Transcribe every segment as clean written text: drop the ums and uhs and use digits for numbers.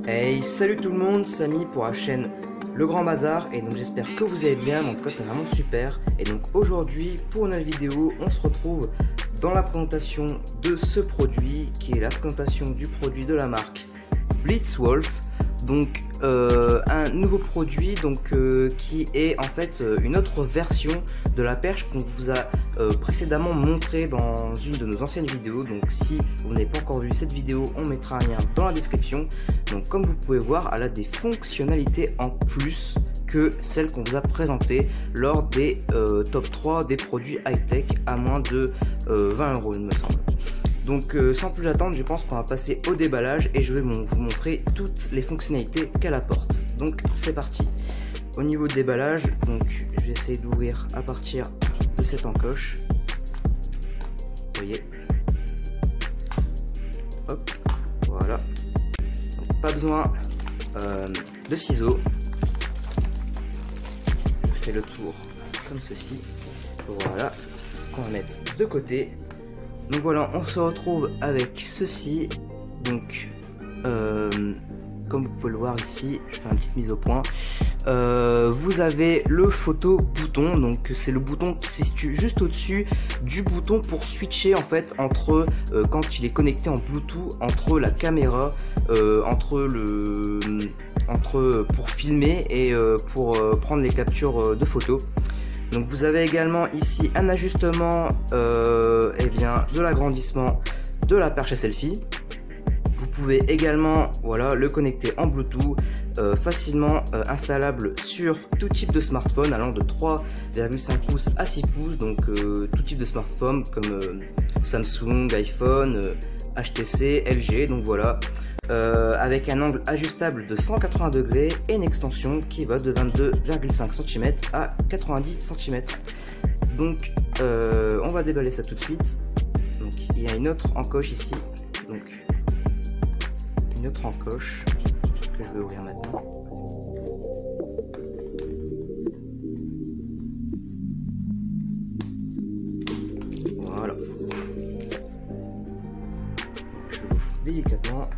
Hey, salut tout le monde, Samy pour la chaîne Le Grand Bazar, et donc j'espère que vous allez bien, en tout cas c'est vraiment super. Et donc aujourd'hui pour notre vidéo on se retrouve dans la présentation de ce produit qui est la présentation du produit de la marque Blitzwolf. Donc un nouveau produit qui est en fait une autre version de la perche qu'on vous a précédemment montré dans une de nos anciennes vidéos. Donc si vous n'avez pas encore vu cette vidéo, on mettra un lien dans la description. Donc comme vous pouvez voir, elle a des fonctionnalités en plus que celles qu'on vous a présentées lors des top 3 des produits high-tech à moins de 20 € il me semble. Donc sans plus attendre, je pense qu'on va passer au déballage et je vais vous montrer toutes les fonctionnalités qu'elle apporte. Donc c'est parti. Au niveau de déballage, donc je vais essayer d'ouvrir à partir de cette encoche. Vous voyez. Hop, voilà. Donc, pas besoin de ciseaux. Je fais le tour comme ceci. Voilà, qu'on va mettre de côté. Donc voilà, on se retrouve avec ceci. Donc comme vous pouvez le voir ici, je fais une petite mise au point. Vous avez le photo bouton, donc c'est le bouton qui se situe juste au-dessus du bouton pour switcher en fait entre quand il est connecté en Bluetooth entre la caméra, pour filmer et pour prendre les captures de photos. Donc vous avez également ici un ajustement de l'agrandissement de la perche à selfie. Vous pouvez également le connecter en Bluetooth, facilement installable sur tout type de smartphone allant de 3,5 pouces à 6 pouces, donc tout type de smartphone comme Samsung, iPhone, HTC, LG, donc voilà. Avec un angle ajustable de 180 degrés et une extension qui va de 22,5 cm à 90 cm. Donc on va déballer ça tout de suite. Donc il y a une autre encoche ici, donc une autre encoche que je vais ouvrir maintenant. Voilà. Donc, je l'ouvre délicatement.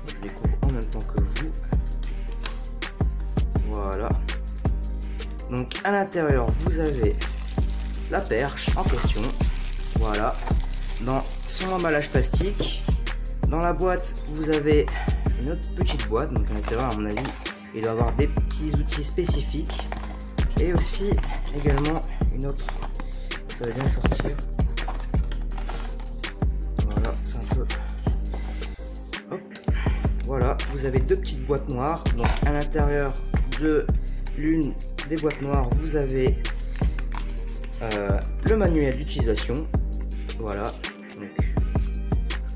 Je les couvre en même temps que vous. Voilà. Donc à l'intérieur vous avez la perche en question. Voilà. Dans son emballage plastique. Dans la boîte vous avez une autre petite boîte. Donc à l'intérieur à mon avis il doit y avoir des petits outils spécifiques. Et aussi également une autre. Ça va bien sortir. Voilà, c'est un peu. Voilà, vous avez deux petites boîtes noires. Donc à l'intérieur de l'une des boîtes noires, vous avez le manuel d'utilisation. Voilà, donc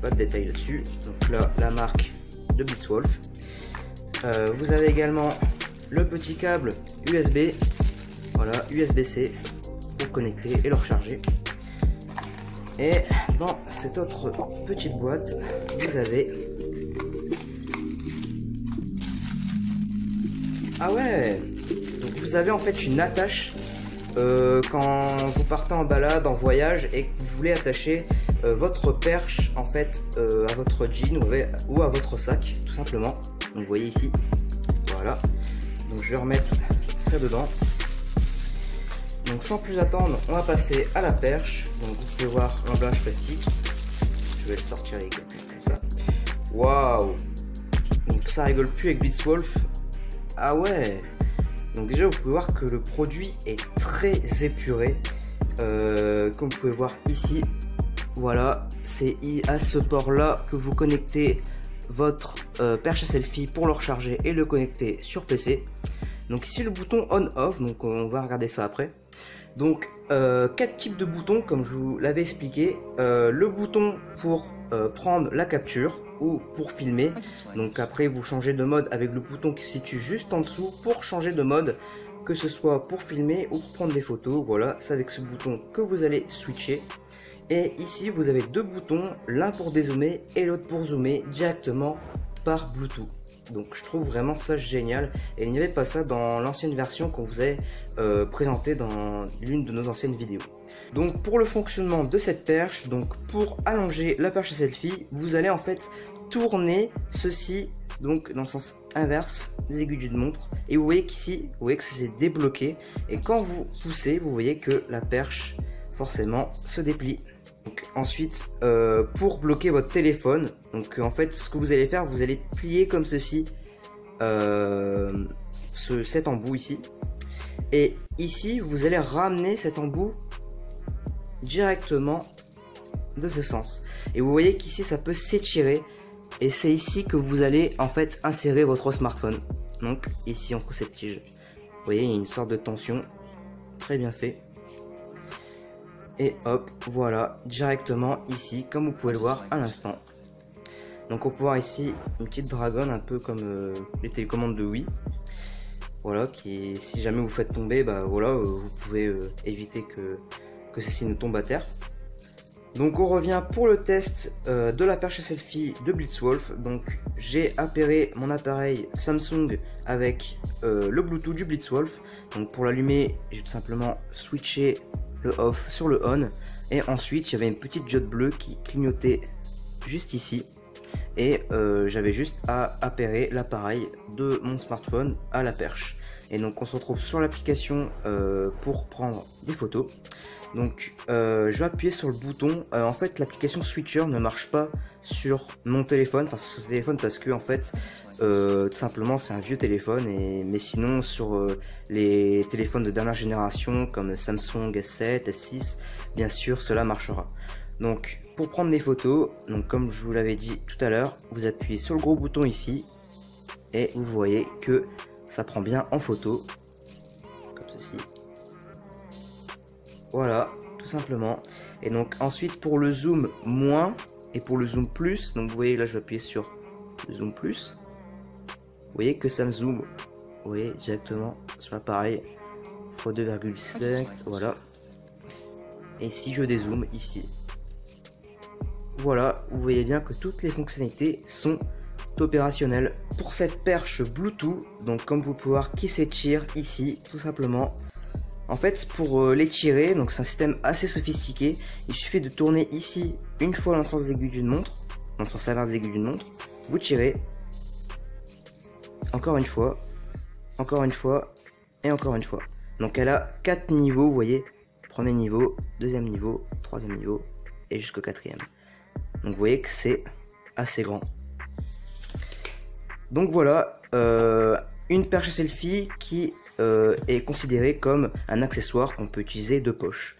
pas de détails là-dessus. Donc là, la marque de Blitzwolf. Vous avez également le petit câble USB. Voilà, USB-C pour connecter et le recharger. Et dans cette autre petite boîte, vous avez. Ah ouais, donc vous avez en fait une attache quand vous partez en balade, en voyage et que vous voulez attacher votre perche en fait à votre jean ou à votre sac tout simplement. Donc vous voyez ici, voilà. Donc je vais remettre ça dedans. Donc sans plus attendre, on va passer à la perche. Donc vous pouvez voir l'emballage plastique. Je vais le sortir les gars comme ça. Waouh. Donc ça rigole plus avec Blitzwolf. Ah ouais, donc déjà vous pouvez voir que le produit est très épuré, comme vous pouvez voir ici. Voilà, c'est à ce port là que vous connectez votre perche à selfie pour le recharger et le connecter sur PC. Donc ici le bouton on off, donc on va regarder ça après. Donc 4 types de boutons comme je vous l'avais expliqué. Le bouton pour prendre la capture ou pour filmer. Donc après vous changez de mode avec le bouton qui se situe juste en dessous pour changer de mode, que ce soit pour filmer ou pour prendre des photos. Voilà, c'est avec ce bouton que vous allez switcher. Et ici vous avez deux boutons, l'un pour dézoomer et l'autre pour zoomer directement par Bluetooth. Donc je trouve vraiment ça génial, et il n'y avait pas ça dans l'ancienne version qu'on vous avait présentée dans l'une de nos anciennes vidéos. Donc pour le fonctionnement de cette perche, donc pour allonger la perche à selfie, vous allez en fait tourner ceci donc dans le sens inverse des aiguilles d'une montre. Et vous voyez qu'ici, vous voyez que c'est débloqué. Et quand vous poussez, vous voyez que la perche, forcément, se déplie. Donc, ensuite, pour bloquer votre téléphone, donc en fait, ce que vous allez faire, vous allez plier comme ceci cet embout ici. Et ici, vous allez ramener cet embout directement de ce sens. Et vous voyez qu'ici, ça peut s'étirer. Et c'est ici que vous allez en fait insérer votre smartphone. Donc ici entre cette tige. Vous voyez, il y a une sorte de tension. Très bien fait. Et hop, voilà, directement ici, comme vous pouvez le voir à l'instant. Donc on peut voir ici une petite dragonne, un peu comme les télécommandes de Wii. Voilà, qui, si jamais vous faites tomber, bah voilà, vous pouvez éviter que ceci ne tombe à terre. Donc on revient pour le test de la perche à selfie de Blitzwolf. Donc j'ai appairé mon appareil Samsung avec le Bluetooth du Blitzwolf. Donc pour l'allumer, j'ai tout simplement switché le off sur le on. Et ensuite il y avait une petite diode bleue qui clignotait juste ici. Et j'avais juste à appairer l'appareil de mon smartphone à la perche. Et donc on se retrouve sur l'application pour prendre des photos. Donc je vais appuyer sur le bouton. En fait l'application Switcher ne marche pas sur mon téléphone, enfin sur ce téléphone, parce que en fait tout simplement c'est un vieux téléphone. Mais sinon sur les téléphones de dernière génération comme Samsung S7, S6, bien sûr cela marchera. Donc pour prendre des photos, donc comme je vous l'avais dit tout à l'heure, vous appuyez sur le gros bouton ici et vous voyez que ça prend bien en photo comme ceci. Voilà, tout simplement. Et donc ensuite pour le zoom moins et pour le zoom plus, donc vous voyez là je vais appuyer sur le zoom plus. Vous voyez que ça me zoome, vous voyez directement sur l'appareil x 2,7, voilà. Et si je dézoome ici, voilà, vous voyez bien que toutes les fonctionnalités sont opérationnelles. Pour cette perche Bluetooth, donc comme vous pouvez voir qui s'étire ici, tout simplement. En fait, pour l'étirer, donc c'est un système assez sophistiqué. Il suffit de tourner ici une fois dans le sens des aiguilles d'une montre, dans le sens inverse des aiguilles d'une montre. Vous tirez, encore une fois, et encore une fois. Donc elle a 4 niveaux, vous voyez, premier niveau, deuxième niveau, troisième niveau et jusqu'au quatrième. Donc vous voyez que c'est assez grand. Donc voilà, une perche à selfie qui est considérée comme un accessoire qu'on peut utiliser de poche.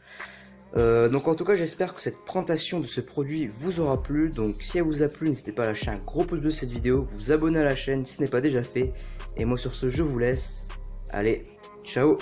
Donc en tout cas j'espère que cette présentation de ce produit vous aura plu. Donc si elle vous a plu, n'hésitez pas à lâcher un gros pouce bleu cette vidéo, vous abonner à la chaîne si ce n'est pas déjà fait. Et moi sur ce je vous laisse, allez, ciao.